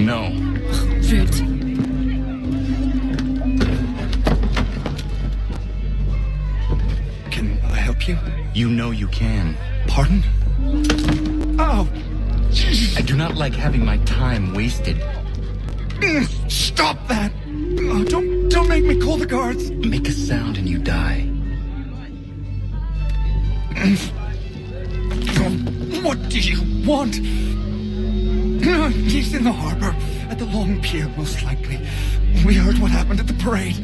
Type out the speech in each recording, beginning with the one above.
No. Rude. Can I help you? You know you can. Pardon? Oh! I do not like having my time wasted. Stop that! Oh, don't make me call the guards! Make a sound and you die. What do you want? He's in the harbor, at the Long Pier, most likely. We heard what happened at the parade.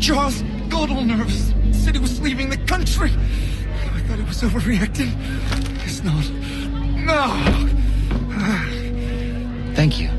Charles got all nervous, said he was leaving the country. I thought he was overreacting. It's not. No! Thank you.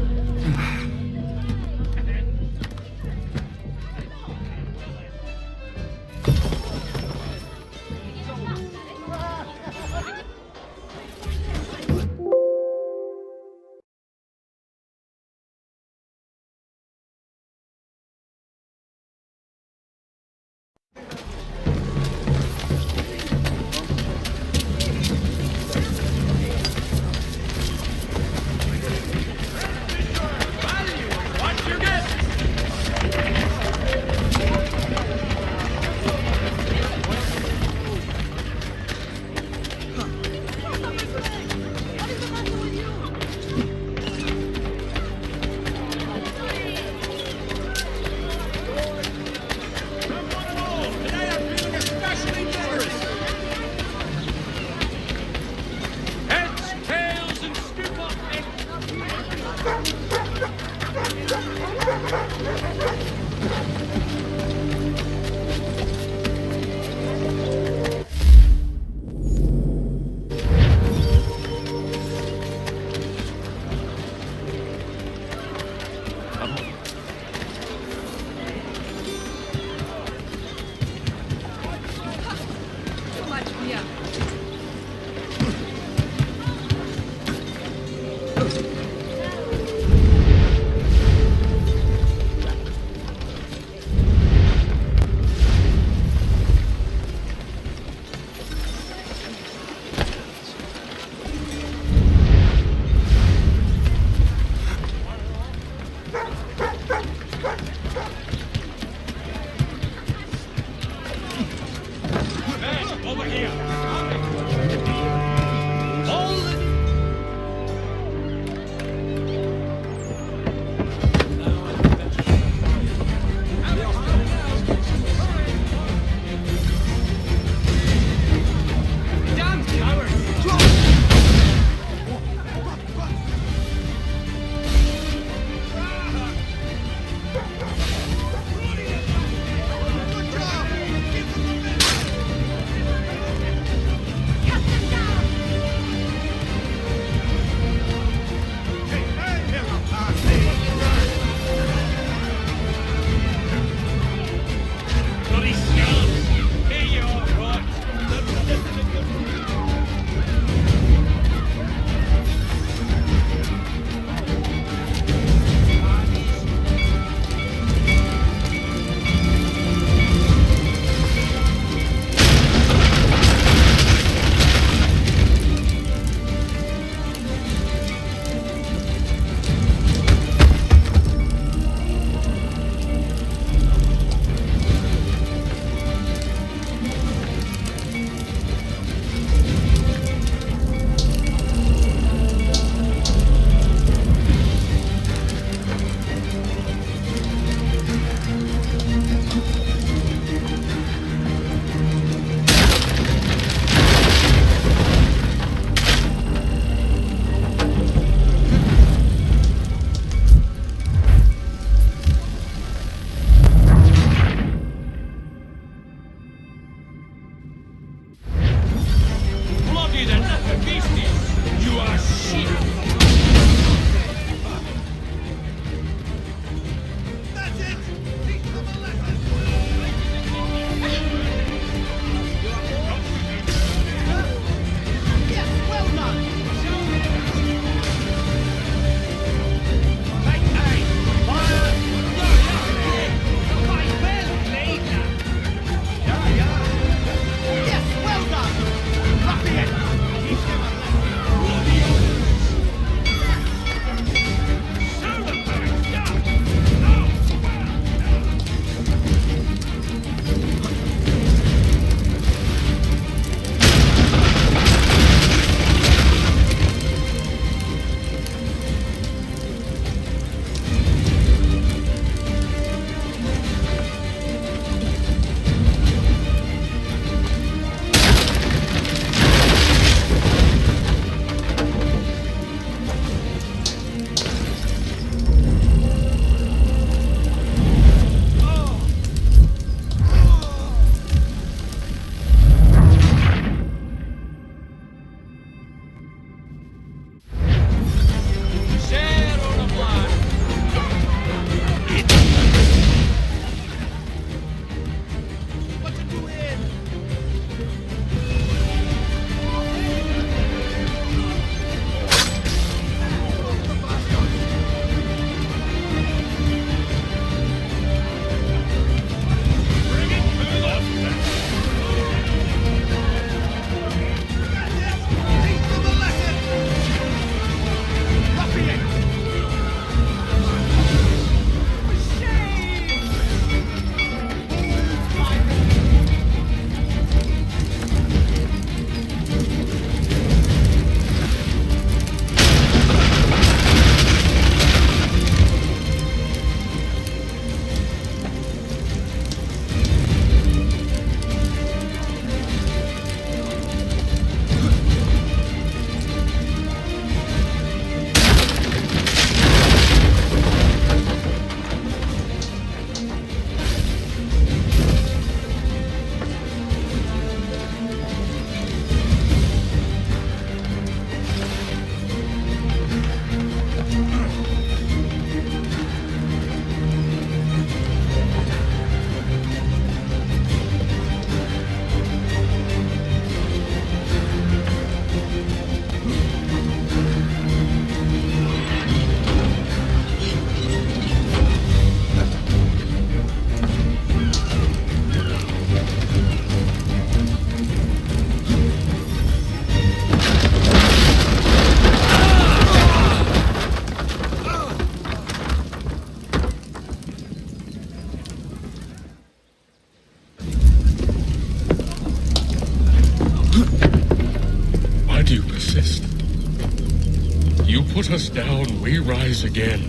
beat us down, we rise again.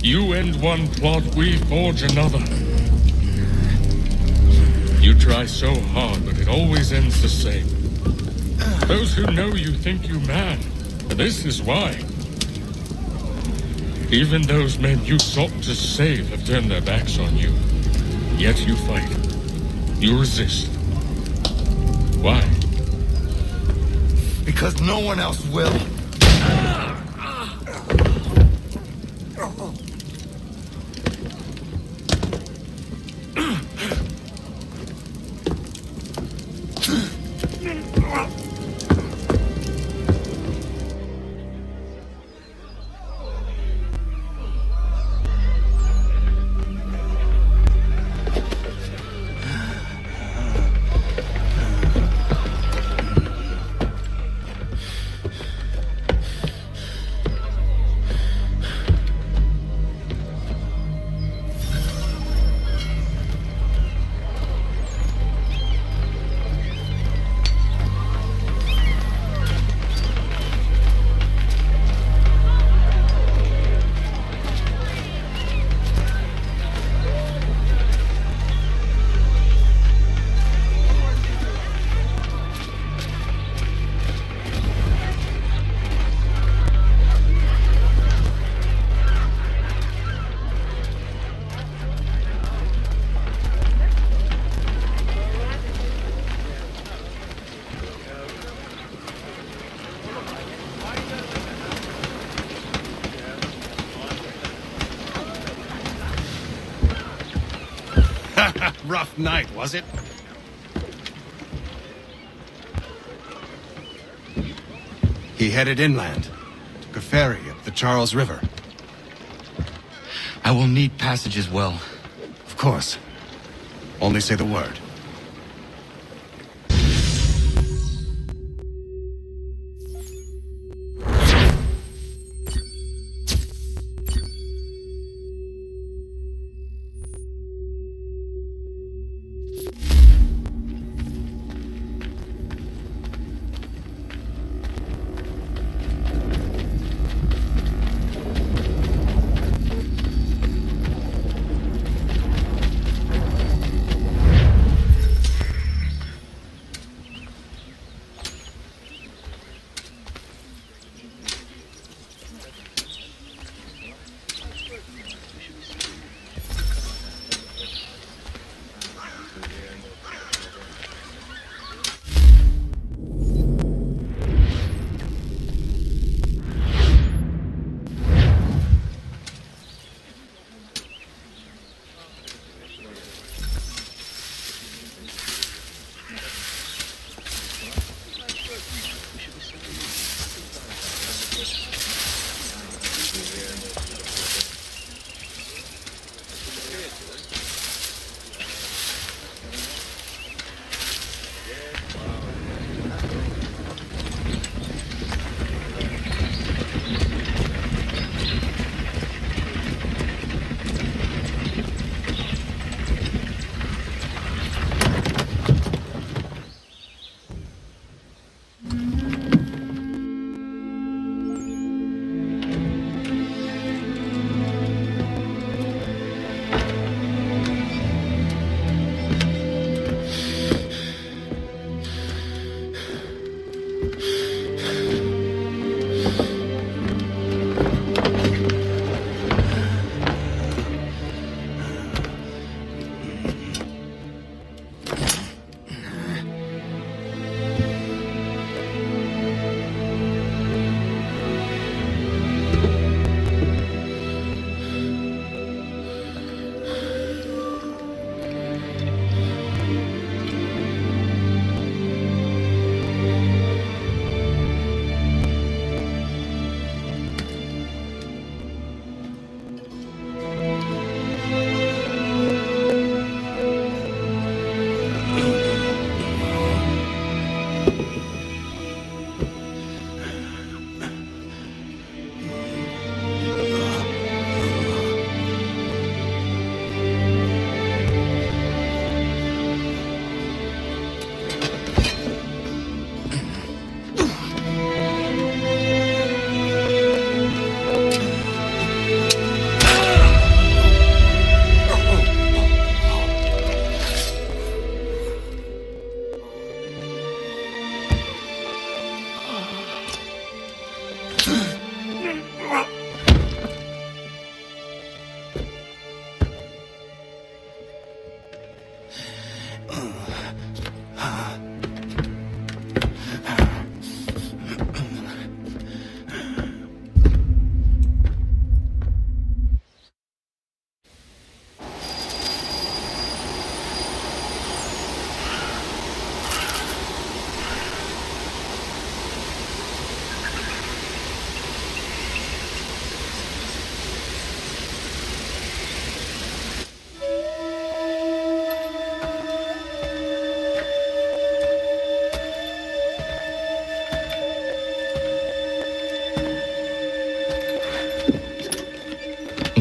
You end one plot, we forge another. You try so hard, but it always ends the same. Those who know you think you mad. This is why. Even those men you sought to save have turned their backs on you. Yet you fight. You resist. Why? Because no one else will. Rough night, was it? He headed inland, took a ferry up the Charles River. I will need passage as well. Of course. Only say the word.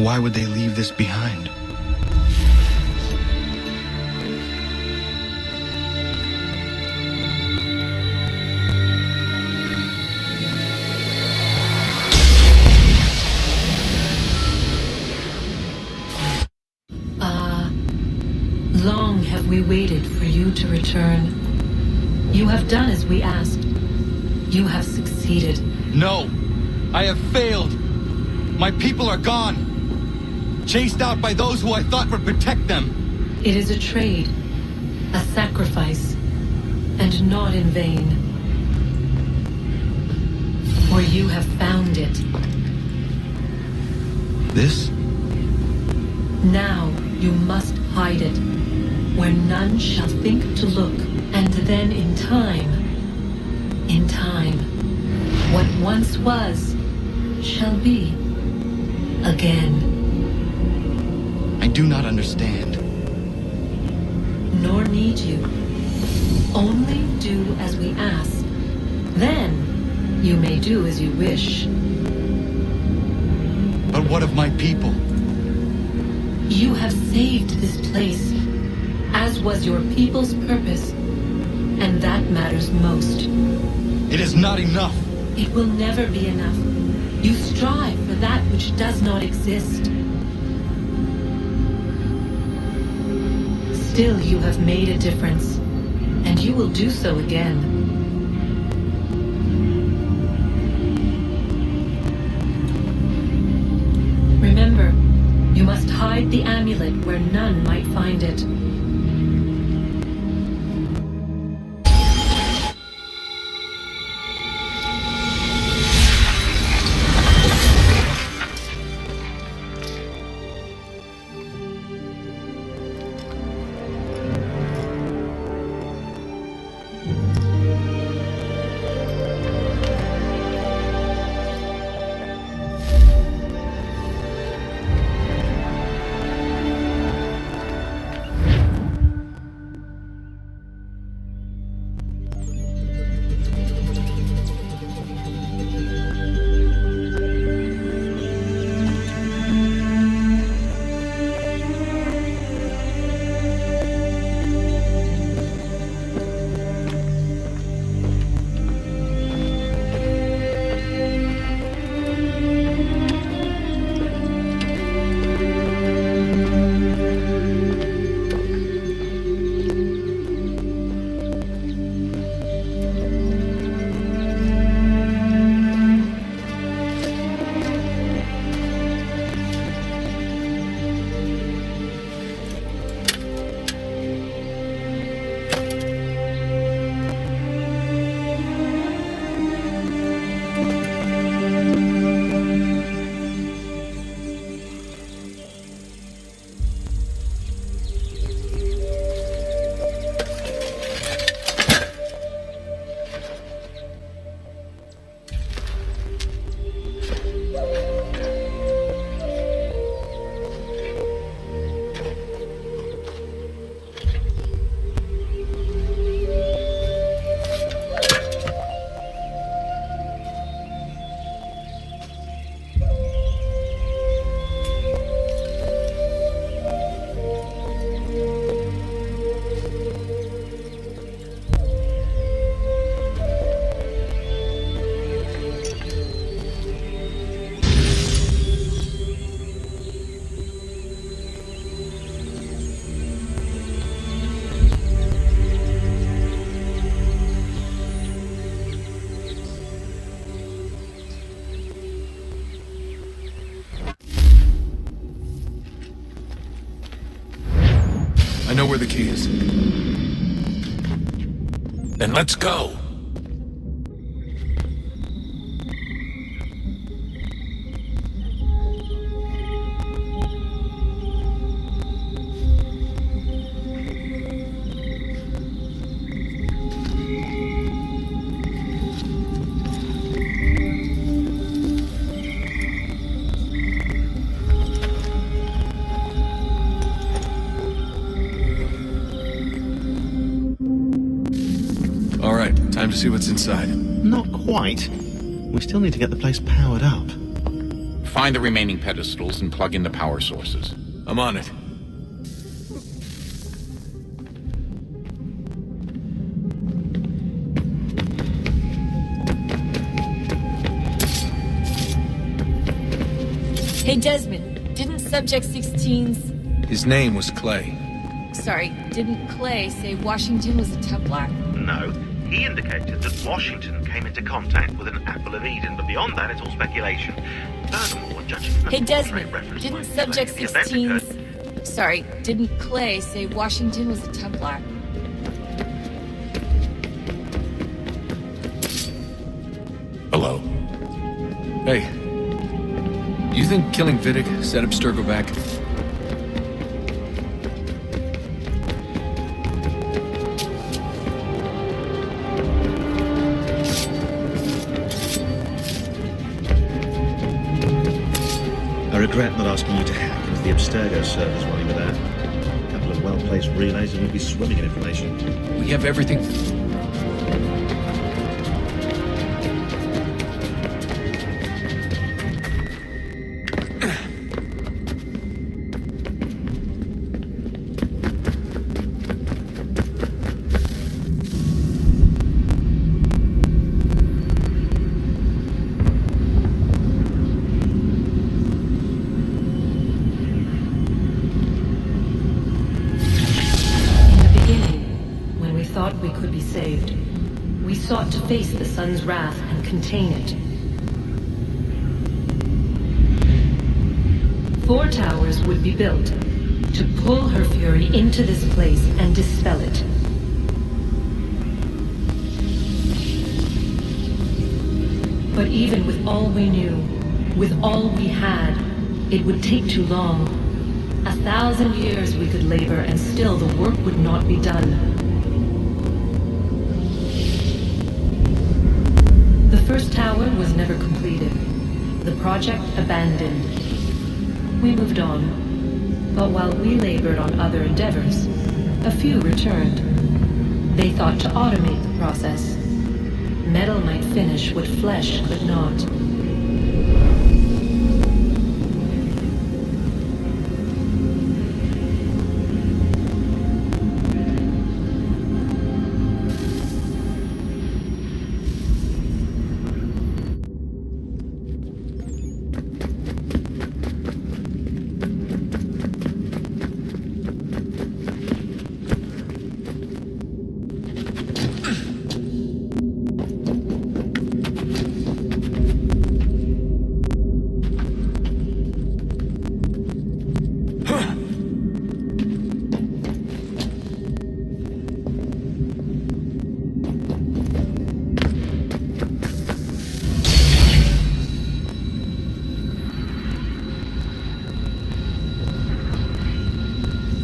Why would they leave this behind? Long have we waited for you to return. You have done as we asked. You have succeeded. No! I have failed! My people are gone! Chased out by those who I thought would protect them! It is a trade, a sacrifice, and not in vain. For you have found it. This? Now you must hide it, where none shall think to look, and then in time, what once was, shall be, again. I do not understand. Nor need you. Only do as we ask. Then, you may do as you wish. But what of my people? You have saved this place, as was your people's purpose, and that matters most. It is not enough! It will never be enough. You strive for that which does not exist. Still, you have made a difference, and you will do so again. Remember, you must hide the amulet where none might find it. I know where the key is. Then let's go. Time to see what's inside. Not quite. We still need to get the place powered up. Find the remaining pedestals and plug in the power sources. I'm on it. Hey, Desmond, didn't Subject 16's... His name was Clay. Sorry, didn't Clay say Washington was a Templar? No, he indicated that Washington came into contact with an Apple of Eden, but beyond that, it's all speculation. Furthermore, judging from Hey, the Desmond, reference didn't points Subject the event occurred- 16's... Sorry, didn't Clay say Washington was a Templar? Hello. Hey. You think killing Vidic set up Sturgo back? I regret not asking you to hack into the Abstergo servers while you were there. A couple of well-placed relays and we'd be swimming in information. We have everything. We could be saved. We sought to face the sun's wrath and contain it. 4 towers would be built to pull her fury into this place and dispel it. But even with all we knew, with all we had, it would take too long. 1,000 years we could labor and still the work would not be done. The first tower was never completed. The project abandoned. We moved on. But while we labored on other endeavors, a few returned. They thought to automate the process. Metal might finish what flesh could not.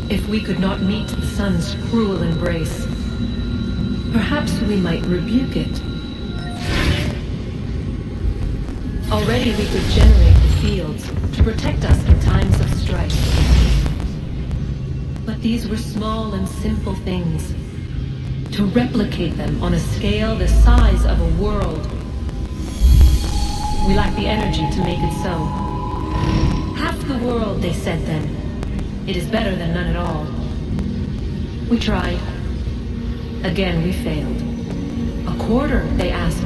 If we could not meet the sun's cruel embrace, perhaps we might rebuke it. Already we could generate the fields to protect us in times of strife. But these were small and simple things. To replicate them on a scale the size of a world, we lack the energy to make it so. Half the world, they said then. It is better than none at all. We tried. Again, we failed. A quarter, they asked.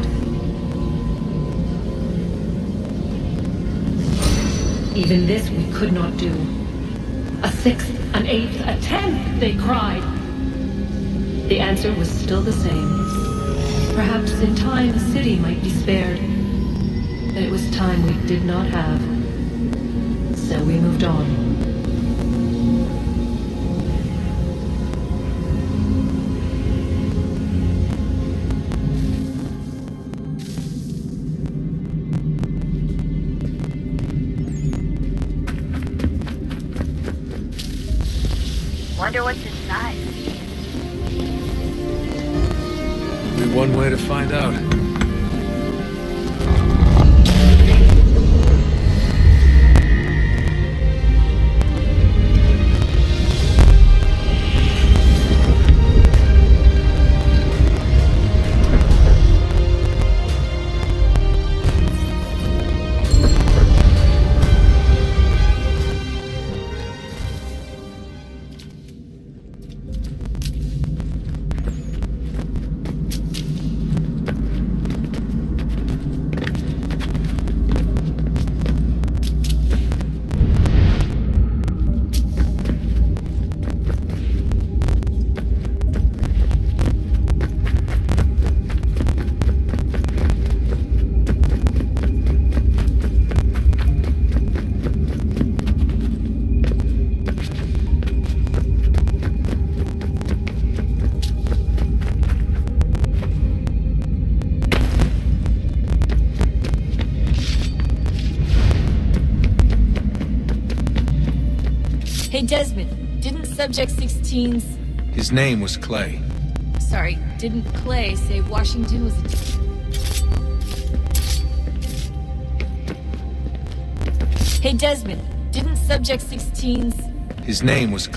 Even this we could not do. A sixth, an eighth, a tenth, they cried. The answer was still the same. Perhaps in time a city might be spared. But it was time we did not have. So we moved on. Wonder what's inside. Only one way to find out. Hey, Desmond, didn't Subject 16's... His name was Clay. Sorry, didn't Clay say Washington was a... Hey, Desmond, didn't Subject 16's... His name was...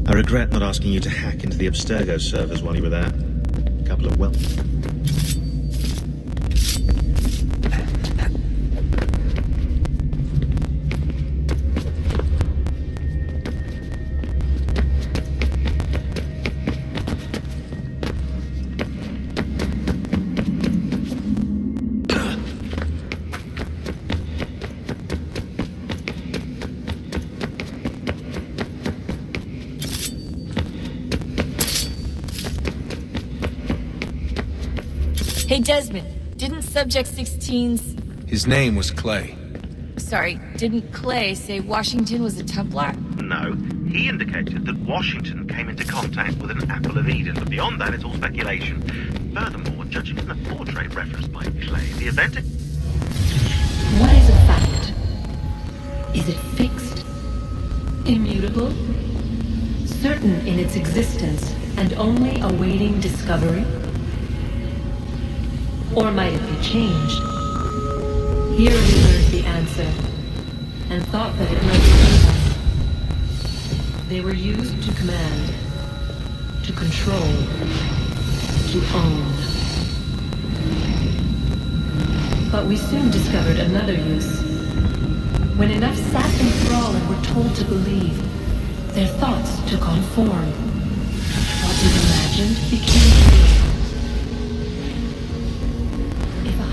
I regret not asking you to hack into the Abstergo servers while you were there. A couple of well... Hey, Desmond, didn't Subject 16's... His name was Clay. Sorry, didn't Clay say Washington was a Templar? No, he indicated that Washington came into contact with an Apple of Eden, but beyond that, it's all speculation. Furthermore, judging from the portrait referenced by Clay, the event... What is a fact? Is it fixed? Immutable? Certain in its existence and only awaiting discovery? Or might it be changed? Here we learned the answer, and thought that it might save us. They were used to command, to control, to own. But we soon discovered another use. When enough sat in thrall and were told to believe, their thoughts took on form. What was imagined became real.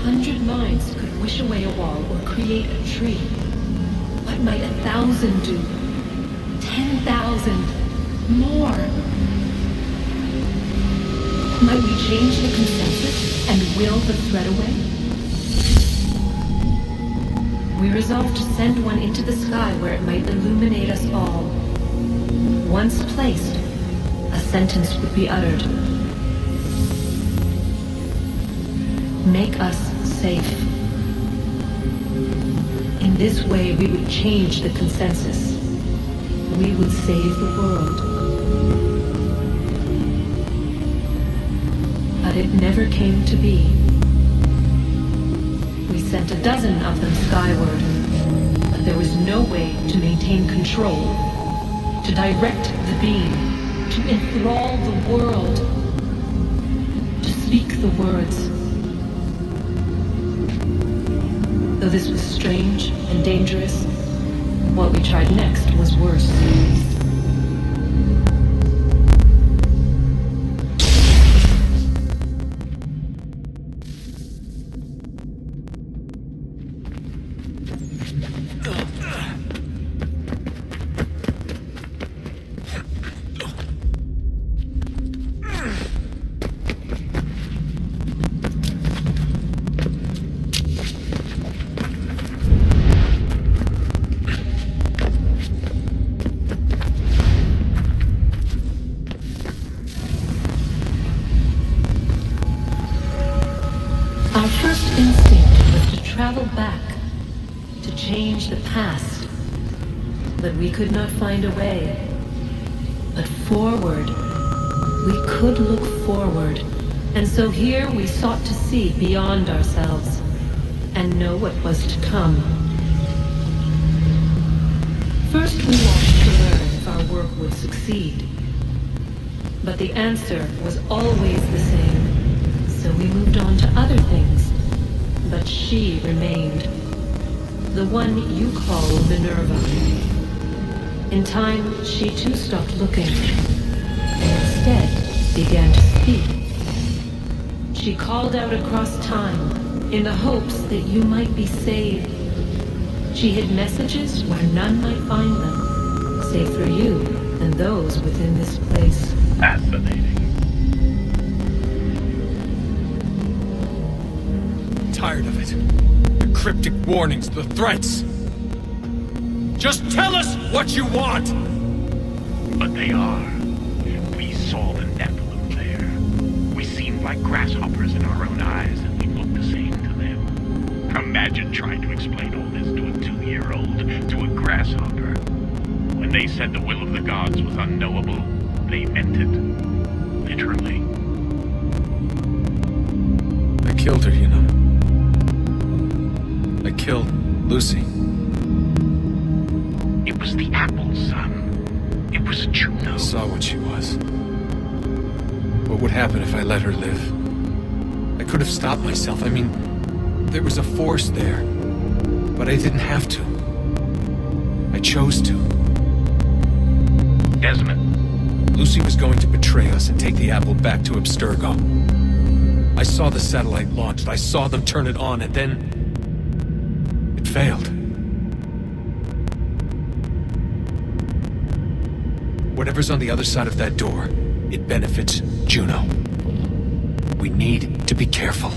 100 minds could wish away a wall or create a tree. What might 1,000 do? 10,000? More? Might we change the consensus and will the threat away? We resolved to send one into the sky where it might illuminate us all. Once placed, a sentence would be uttered. Make us safe. In this way, we would change the consensus. We would save the world. But it never came to be. We sent a dozen of them skyward, but there was no way to maintain control, to direct the beam, to enthrall the world, to speak the words. Though this was strange and dangerous, what we tried next was worse. Our first instinct was to travel back, to change the past. But we could not find a way. But forward, we could look forward. And so here we sought to see beyond ourselves and know what was to come. First we wanted to learn if our work would succeed. But the answer was always the same. So we moved on to other things, but she remained. The one you call Minerva. In time, she too stopped looking, and instead began to speak. She called out across time, in the hopes that you might be saved. She hid messages where none might find them, save for you and those within this place. Fascinating. Tired of it. The cryptic warnings, the threats. Just tell us what you want! But they are. We saw the Nephilim there. We seemed like grasshoppers in our own eyes, and we looked the same to them. Imagine trying to explain all this to a 2-year-old, to a grasshopper. When they said the will of the gods was unknowable, they meant it. Literally. I killed her, you know. I killed Lucy. It was the apple, son. It was Juno. I saw what she was. What would happen if I let her live? I could have stopped myself. I mean, there was a force there. But I didn't have to. I chose to. Desmond. Lucy was going to betray us and take the apple back to Abstergo. I saw the satellite launched. I saw them turn it on, and then it failed. Whatever's on the other side of that door, it benefits Juno. We need to be careful.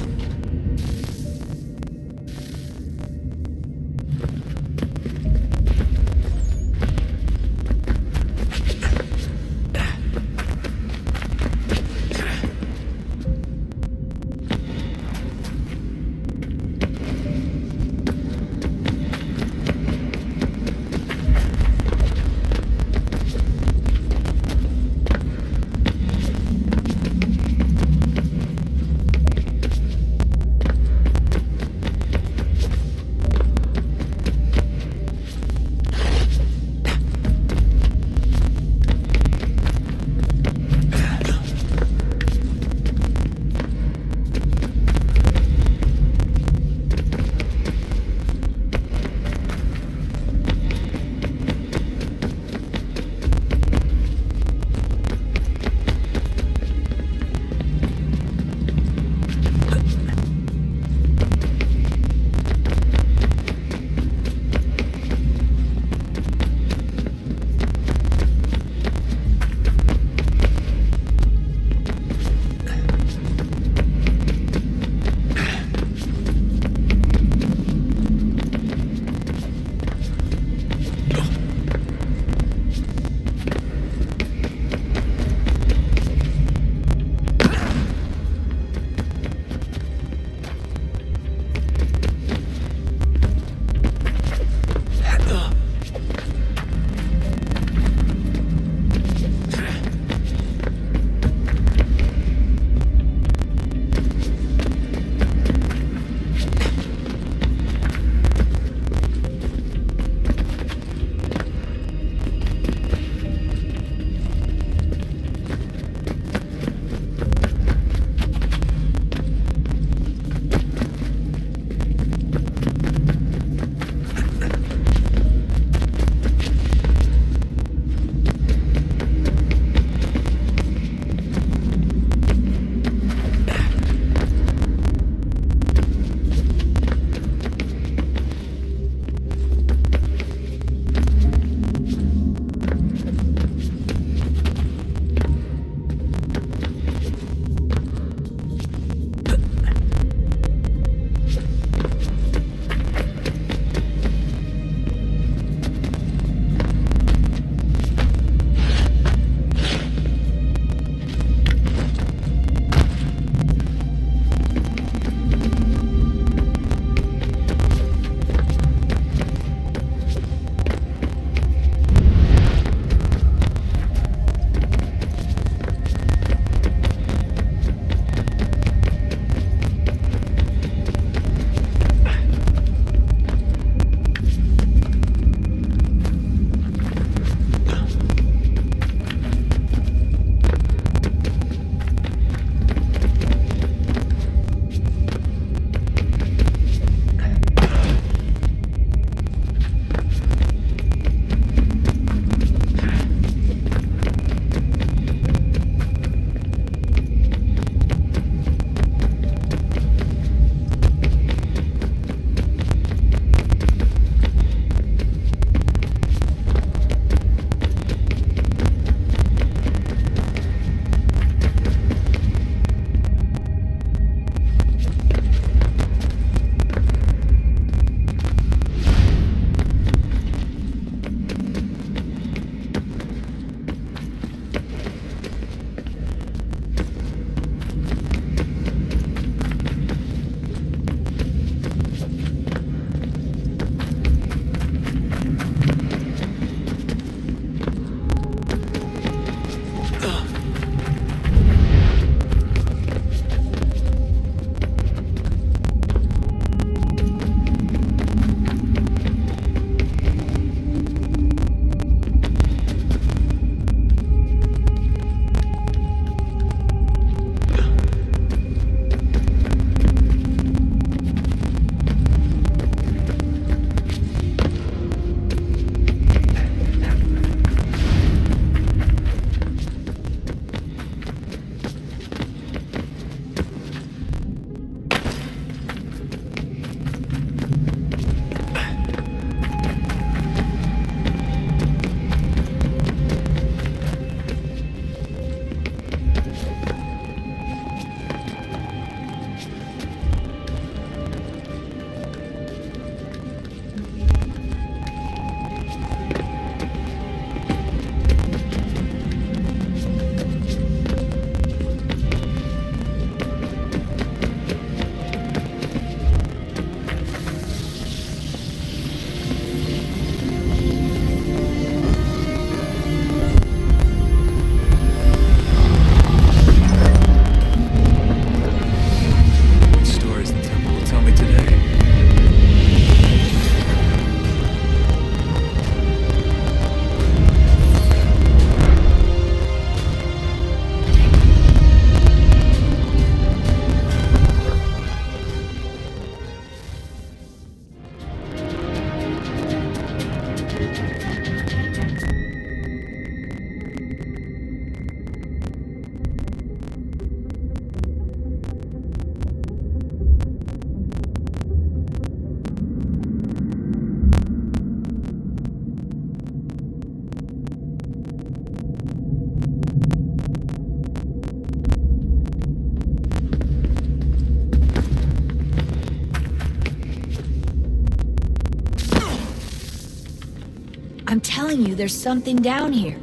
I'm telling you, there's something down here.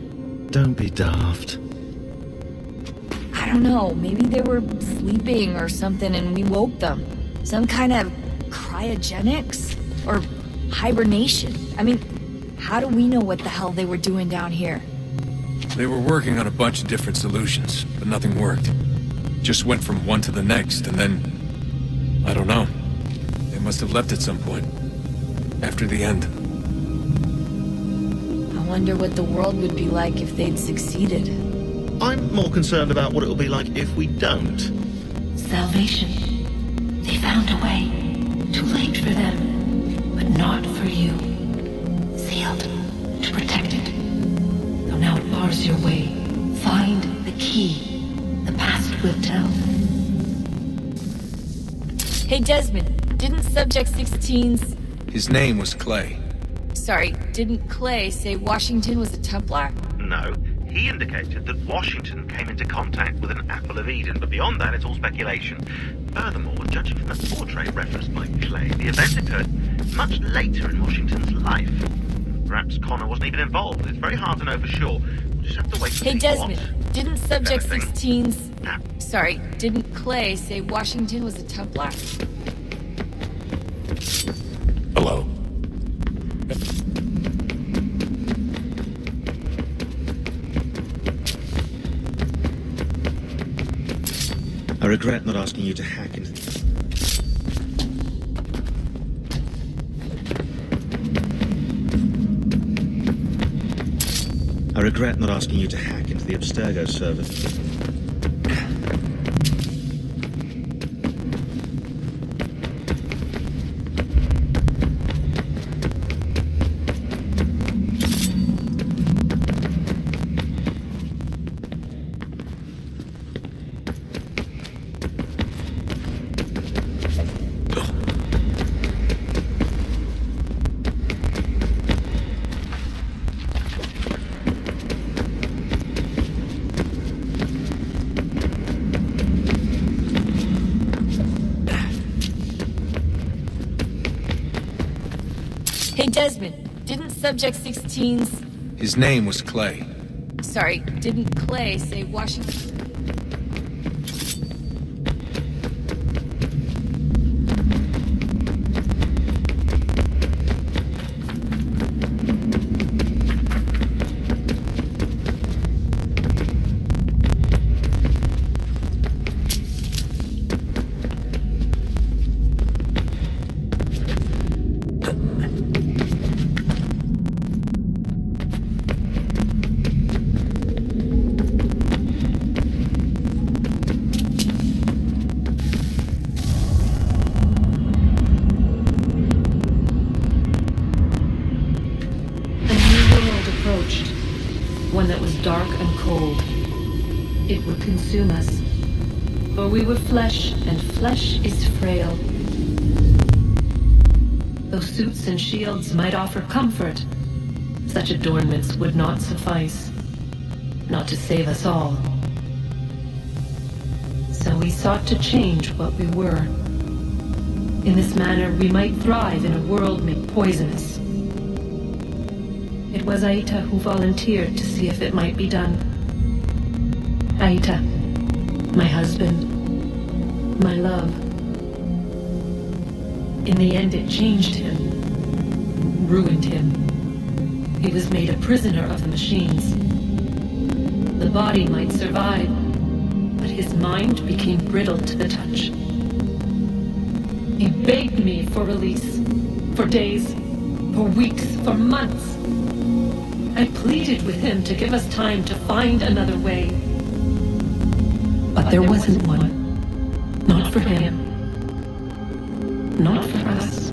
Don't be daft. I don't know, maybe they were sleeping or something and we woke them. Some kind of cryogenics? Or hibernation? I mean, how do we know what the hell they were doing down here? They were working on a bunch of different solutions, but nothing worked. Just went from one to the next, and then... I don't know. They must have left at some point. After the end. I wonder what the world would be like if they'd succeeded. I'm more concerned about what it'll be like if we don't. Salvation. They found a way. Too late for them, but not for you. Sealed to protect it. Though now it bars your way. Find the key. The past will tell. Hey Desmond, didn't Subject 16's... His name was Clay. Sorry, didn't Clay say Washington was a Templar? No. He indicated that Washington came into contact with an Apple of Eden, but beyond that, it's all speculation. Furthermore, judging from the portrait referenced by Clay, the event occurred much later in Washington's life. Perhaps Connor wasn't even involved. It's very hard to know for sure. We'll just have to wait to see. Hey Desmond, didn't Subject Anything? 16's... Sorry, didn't Clay say Washington was a Templar? Hello. I regret not asking you to hack into... I regret not asking you to hack into the Abstergo server. Hey Desmond, didn't Subject 16's... His name was Clay. Sorry, didn't Clay say Washington... One that was dark and cold. It would consume us. For we were flesh, and flesh is frail. Though suits and shields might offer comfort, such adornments would not suffice. Not to save us all. So we sought to change what we were. In this manner, we might thrive in a world made poisonous. It was Aita who volunteered to see if it might be done. Aita, my husband, my love. In the end, it changed him, ruined him. He was made a prisoner of the machines. The body might survive, but his mind became brittle to the touch. He begged me for release, for days, for weeks, for months. I pleaded with him to give us time to find another way. But there wasn't one. Not for him. Not for us.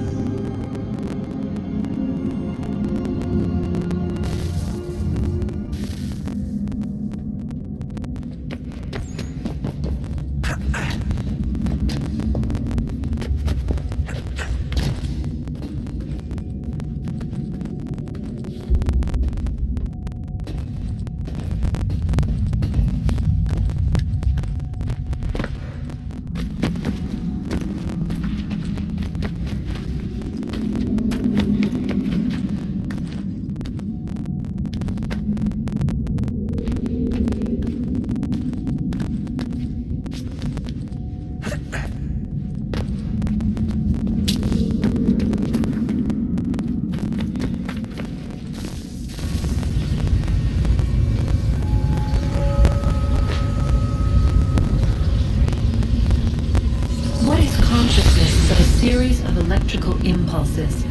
impulses,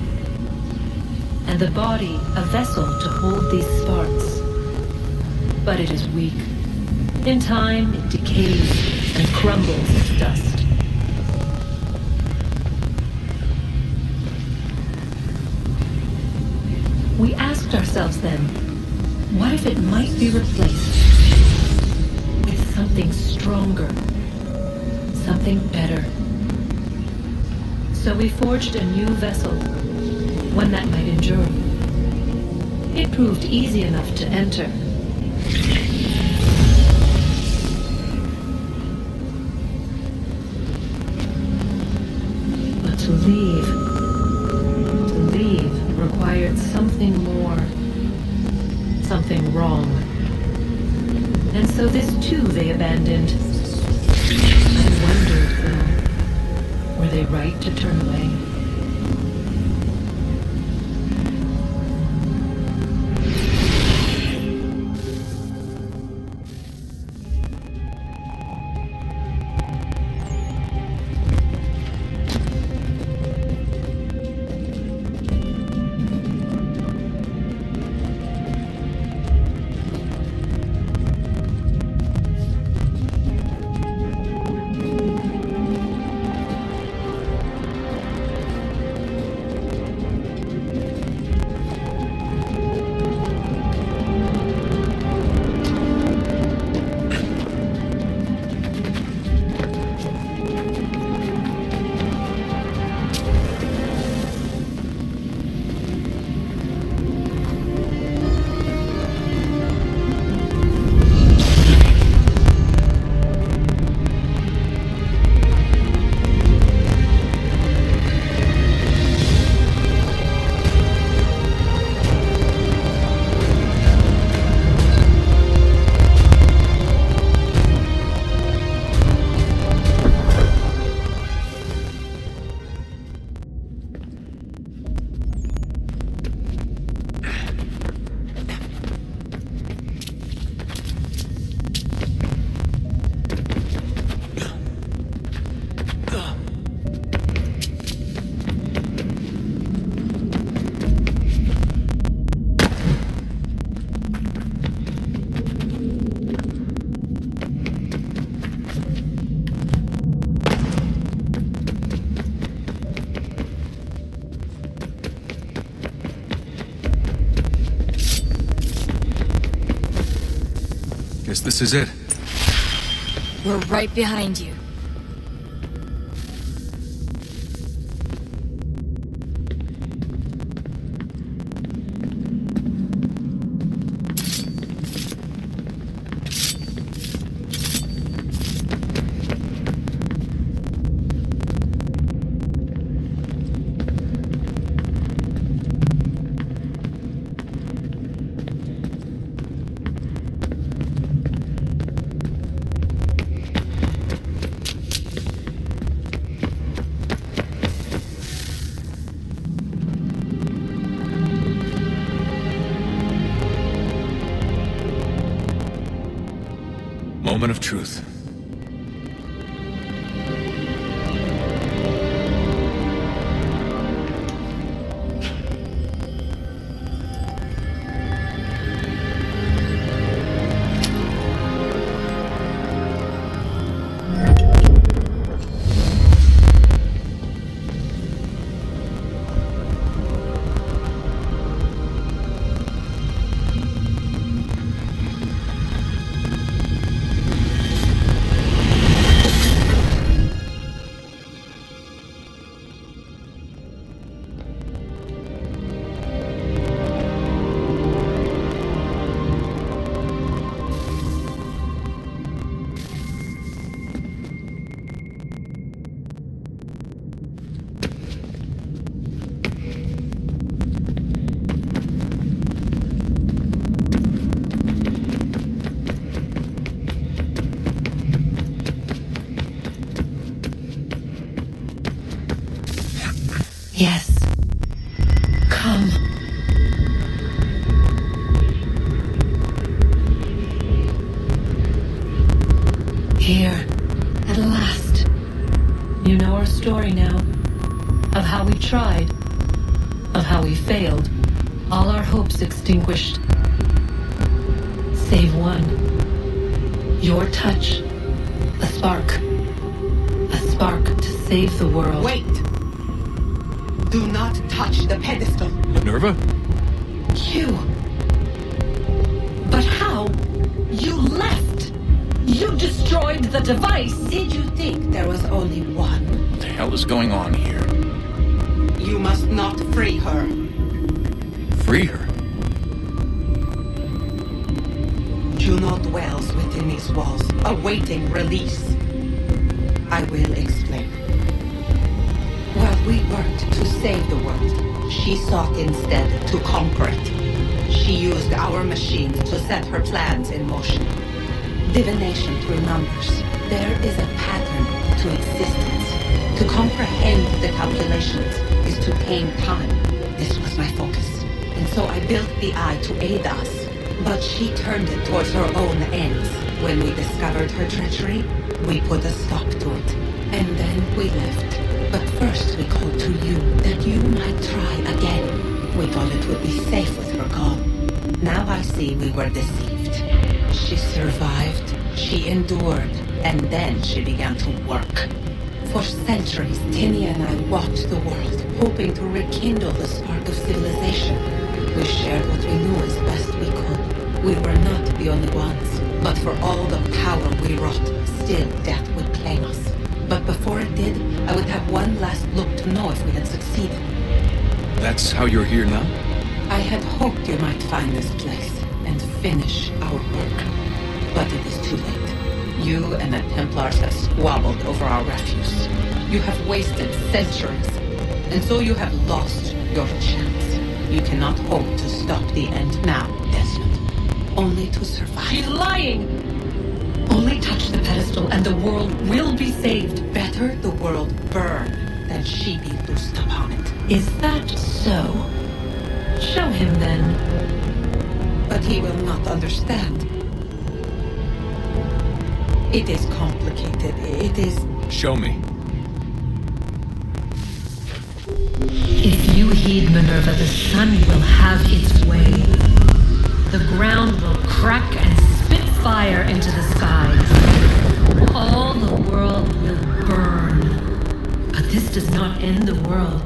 and the body a vessel to hold these sparks. But it is weak. In time, it decays and crumbles to dust. We asked ourselves then, what if it might be replaced with something stronger, something better? So we forged a new vessel, one that might endure. It proved easy enough to enter. But to leave required something more, something wrong. And so this too they abandoned. I wondered, though, were they right to turn away? Guess this is it. We're right behind you. Moment of truth. Yes. Come. Here, at last. You know our story now. Of how we tried, of how we failed, all our hopes extinguished. Save one. Your touch. A spark. A spark to save the world. Wait! Do not touch the pedestal. Minerva? You. But how? You left. You destroyed the device. Did you think there was only one? What the hell is going on here? You must not free her. Free her? Juno dwells within these walls, awaiting release. I will explain. While we worked to save the world, she sought instead to conquer it. She used our machines to set her plans in motion. Divination through numbers. There is a pattern to existence. To comprehend the calculations is to tame time. This was my focus. And so I built the eye to aid us. But she turned it towards her own ends. When we discovered her treachery, we put a stop to it. And then we left. But first we called to you, that you might try again. We thought it would be safe with her gone. Now I see we were deceived. She survived, she endured, and then she began to work. For centuries, Tinny and I watched the world, hoping to rekindle the spark of civilization. We shared what we knew as best we could. We were not the only ones, but for all the power we wrought, still death would claim us. But before it did, I would have one last look to know if we had succeeded. That's how you're here now? I had hoped you might find this place and finish our work. But it is too late. You and the Templars have squabbled over our refuse. You have wasted centuries, and so you have lost your chance. You cannot hope to stop the end now, Desmond. Only to survive. She's lying! Only touch the pedestal and the world will be saved. Better the world burn than she be loosed upon it. Is that so? Show him then. But he will not understand. It is complicated. It is... Show me. If you heed Minerva, the sun will have its way. The ground will crack and spit fire into the skies. All the world will burn. But this does not end the world,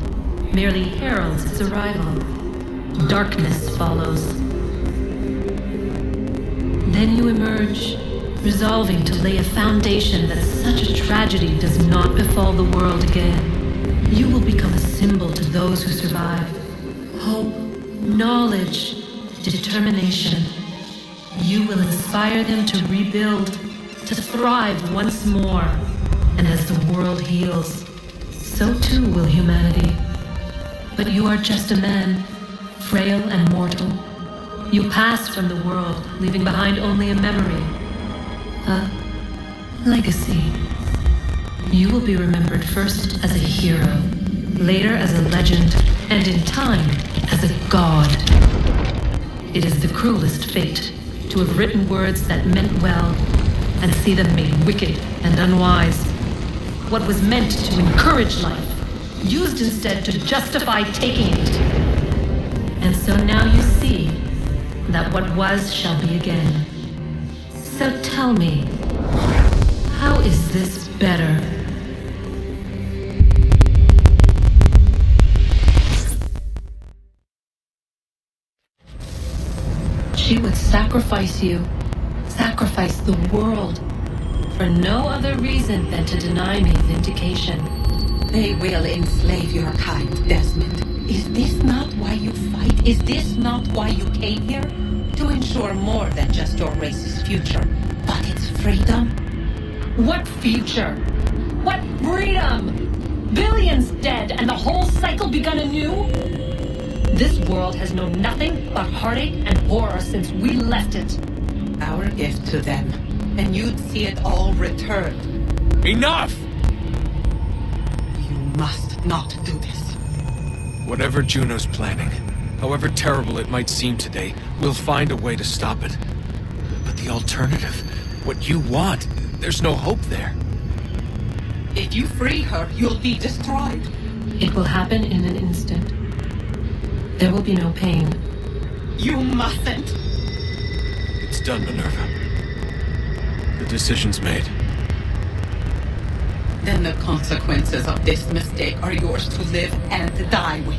merely heralds its arrival. Darkness follows. Then you emerge, resolving to lay a foundation that such a tragedy does not befall the world again. You will become a symbol to those who survive. Hope, knowledge, determination. You will inspire them to rebuild, to thrive once more. And as the world heals, so too will humanity. But you are just a man, frail and mortal. You pass from the world, leaving behind only a memory. A legacy. You will be remembered first as a hero, later as a legend, and in time, as a god. It is the cruelest fate to have written words that meant well and see them made wicked and unwise. What was meant to encourage life, used instead to justify taking it. And so now you see that what was shall be again. So tell me, how is this better? She would sacrifice you, sacrifice the world, for no other reason than to deny me vindication. They will enslave your kind, Desmond. Is this not why you fight? Is this not why you came here? To ensure more than just your race's future, but its freedom? What future? What freedom? Billions dead and the whole cycle begun anew? This world has known nothing but heartache and horror since we left it. Our gift to them, and you'd see it all returned. Enough! You must not do this. Whatever Juno's planning, however terrible it might seem today, we'll find a way to stop it. But the alternative, what you want, there's no hope there. If you free her, you'll be destroyed. It will happen in an instant. There will be no pain. You mustn't. It's done, Minerva. The decision's made. Then the consequences of this mistake are yours to live and die with.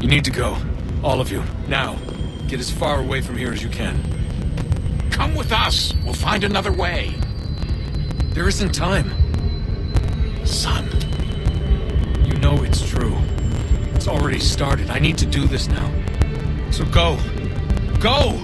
You need to go. All of you. Now. Get as far away from here as you can. Come with us. We'll find another way. There isn't time. Son. You know it's true. It's already started. I need to do this now. So go. Go!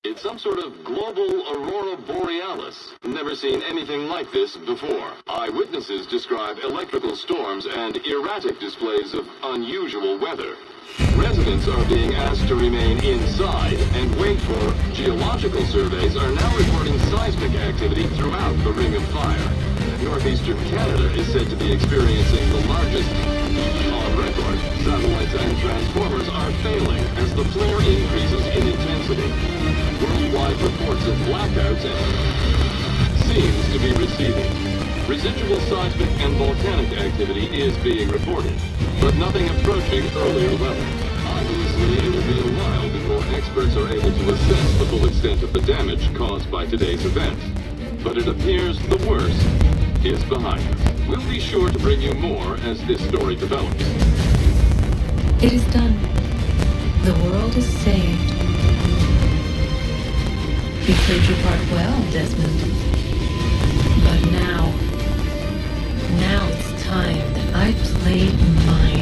It's some sort of global aurora borealis. Never seen anything like this before. Eyewitnesses describe electrical storms and erratic displays of unusual weather. Residents are being asked to remain inside and wait for geological surveys are now reporting seismic activity throughout the Ring of Fire. Northeastern Canada is said to be experiencing the largest on record. Satellites and transformers are failing as the flare increases in intensity. Worldwide reports of blackouts seems to be receding. Residual seismic and volcanic activity is being reported, but nothing approaching earlier levels. Obviously, it will be a while before experts are able to assess the full extent of the damage caused by today's event. But it appears the worst is behind us. We'll be sure to bring you more as this story develops. It is done. The world is saved. You played your part well, Desmond. But now it's time that I played mine.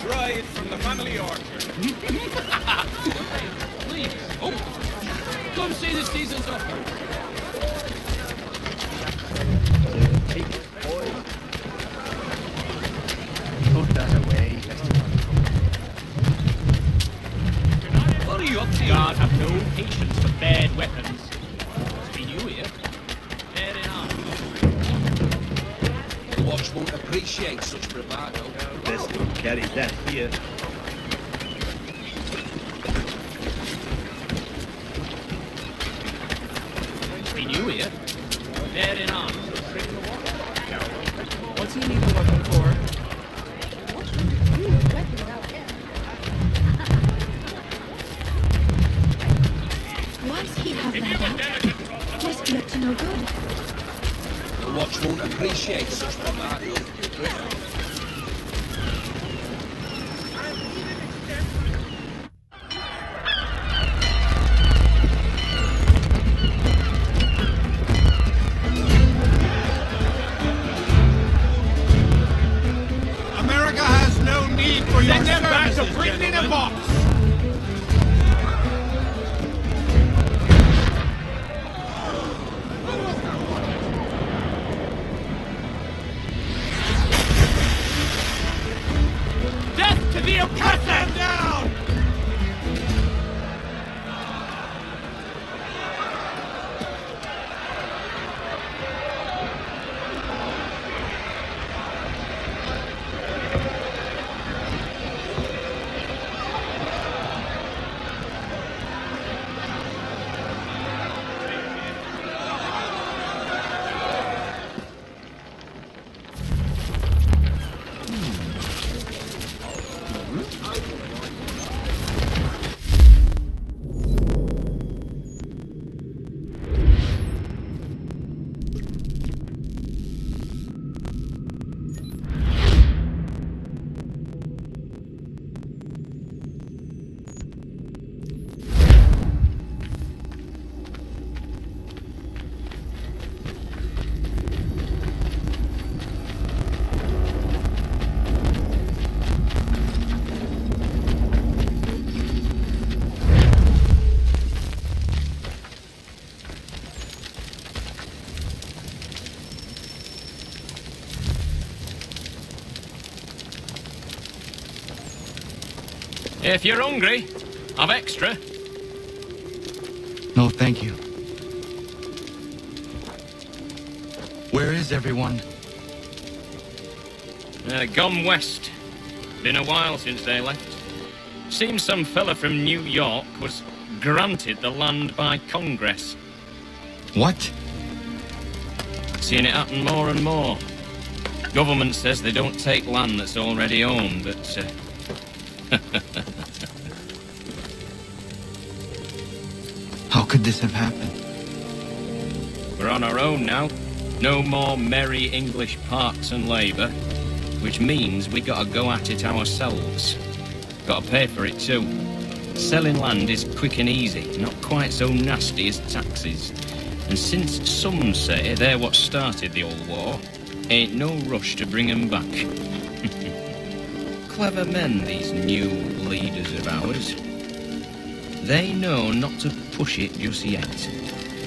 dried from the family orchard. Please. Oh, come see the season's up. Put that away. What are you up to? God have no patience for bad weapons. Must be new here. Fair enough. The watch won't appreciate such bravado. Best don't carry that here. Be new here. Fair enough. What's he even looking for? Why's he have that out? Must be up to no good. The watch won't appreciate such bravado. America has no need for your Send them back to services, Britain in a gentlemen. box! Death to the oppressor! Cut them down! If you're hungry, I've extra. No, thank you. Where is everyone? Gone west. Been a while since they left. Seems some fella from New York was granted the land by Congress. What? Seen it happen more and more. Government says they don't take land that's already owned, but... How could this have happened? We're on our own now. No more merry English Parks and Labour, which means we gotta go at it ourselves. Gotta pay for it too. Selling land is quick and easy, not quite so nasty as taxes. And since some say they're what started the old war, ain't no rush to bring 'em back. Clever men, these new leaders of ours. They know not to push it just yet.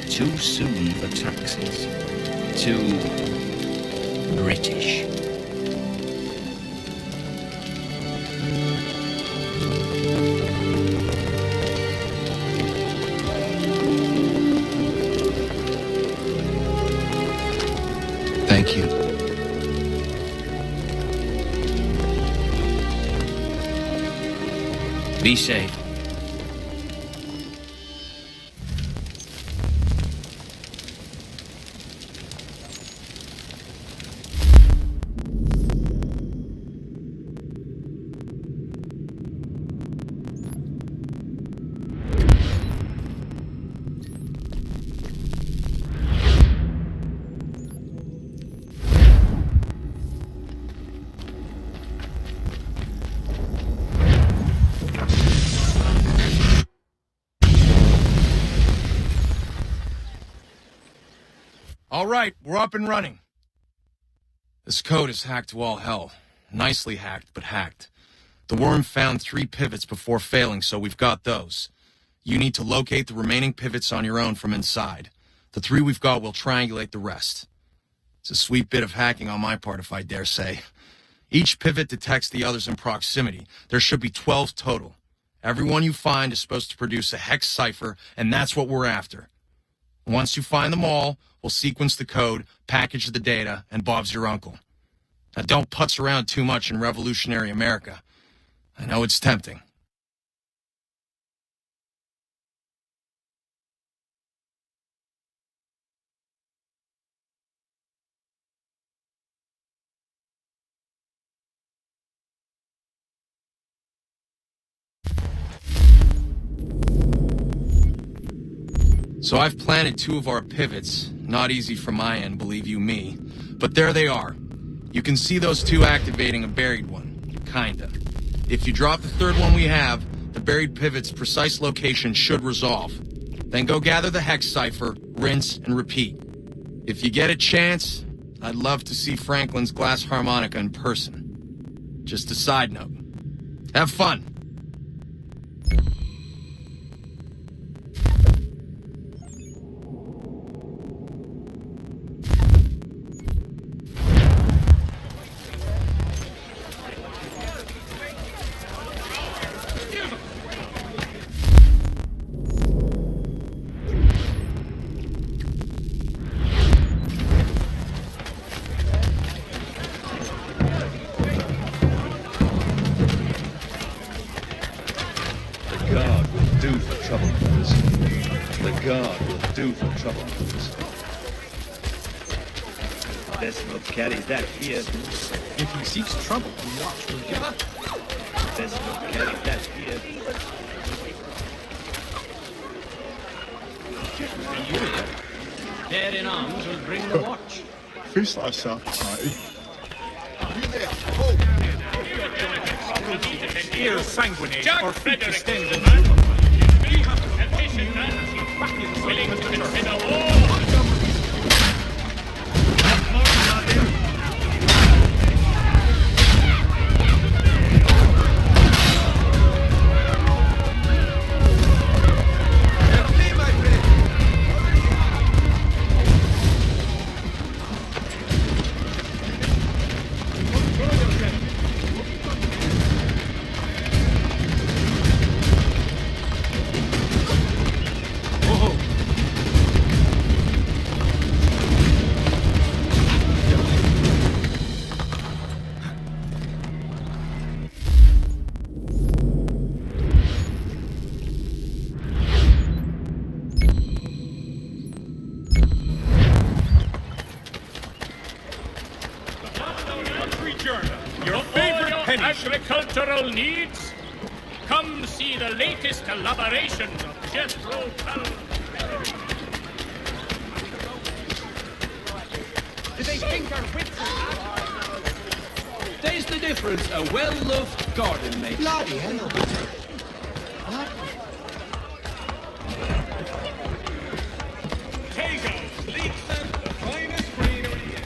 Too soon for taxes. Too British. Thank you. Be safe. All right, we're up and running. This code is hacked to all hell. Nicely hacked, but hacked. The worm found 3 pivots before failing, so we've got those. You need to locate the remaining pivots on your own from inside. The 3 we've got will triangulate the rest. It's a sweet bit of hacking on my part, if I dare say. Each pivot detects the others in proximity. There should be 12 total. Every one you find is supposed to produce a hex cipher, and that's what we're after. Once you find them all, we'll sequence the code, package the data, and Bob's your uncle. Now don't putz around too much in revolutionary America. I know it's tempting. So I've planted 2 of our pivots. Not easy from my end, believe you me. But there they are. You can see those 2 activating a buried one. Kinda. If you drop the 3rd one we have, the buried pivot's precise location should resolve. Then go gather the hex cipher, rinse, and repeat. If you get a chance, I'd love to see Franklin's glass harmonica in person. Just a side note. Have fun! Carries that here. If he seeks trouble, the watch will give it. Best not carry that here. Dead in arms will bring the watch. Feast thyself, party. Here, sanguinate, or feet extended. Willing to consider all. agricultural needs? Come see the latest elaborations of Jethro Tull. Do they think our wits are... There's the difference a well-loved garden makes. Bloody hell. Tago's Leekson, the finest greenery in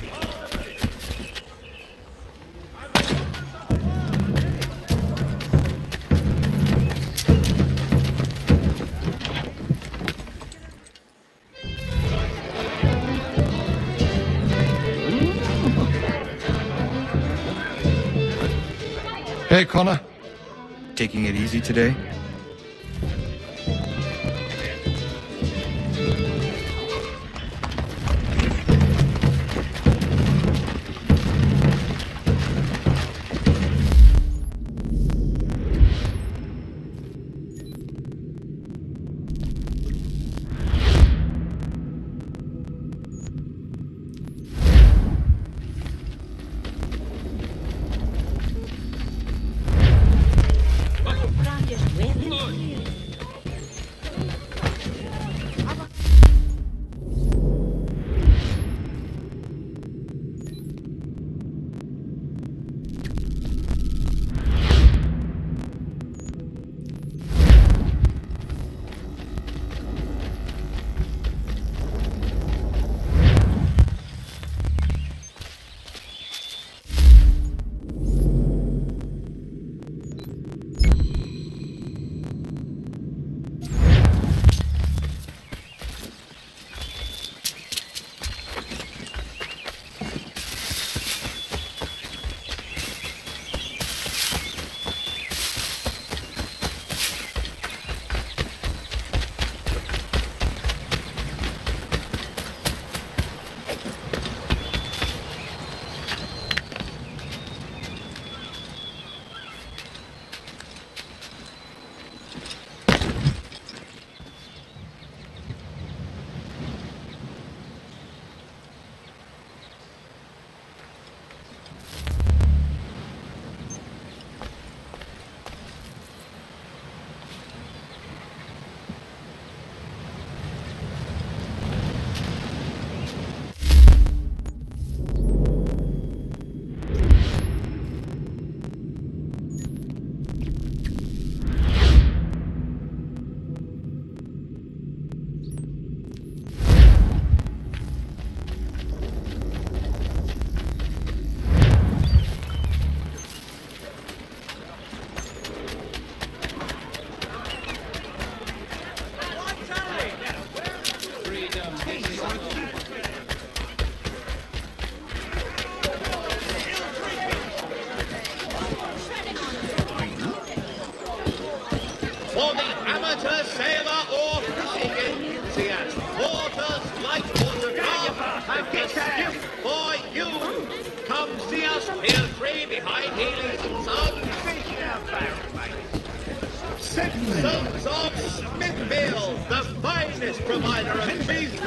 Hey, Connor. Taking it easy today? For the amateur sailor or fishing enthusiast, waters like watercraft have a skiff for you. Come see us, feel free behind Healy's and Sons. Sons of Smithfield, the finest provider of fish